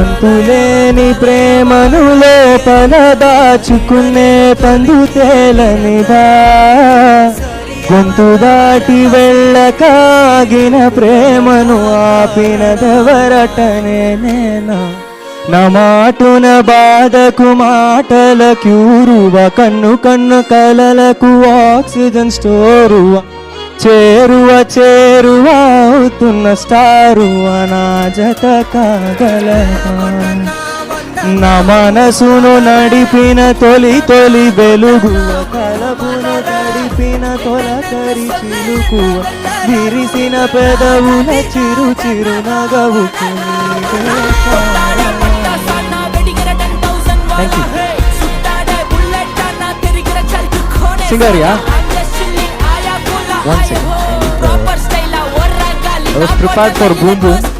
అంతులేని ప్రేమను లోపల దాచుకునే తందు తేలనిదా, గొంతు దాటి వెళ్ళకాగిన ప్రేమను ఆపినదెవరటనే నేనా. నా మాటున బాధకు మాటల క్యూరువ, కన్ను కన్ను కలలకు ఆక్సిజన్ స్టోరువ, చేరువ చేరువ అవుతున్న స్టారువ నా జత కాగలవా. నా మనసును నడిపిన తొలి తొలి వెలుగువ, కలపును నడిపిన తొలకరి చిలుకువ, విరిసిన పెదవుల చిరు చిరు నగవుకు singer. Yeah, one second. I was prepared for boom boom.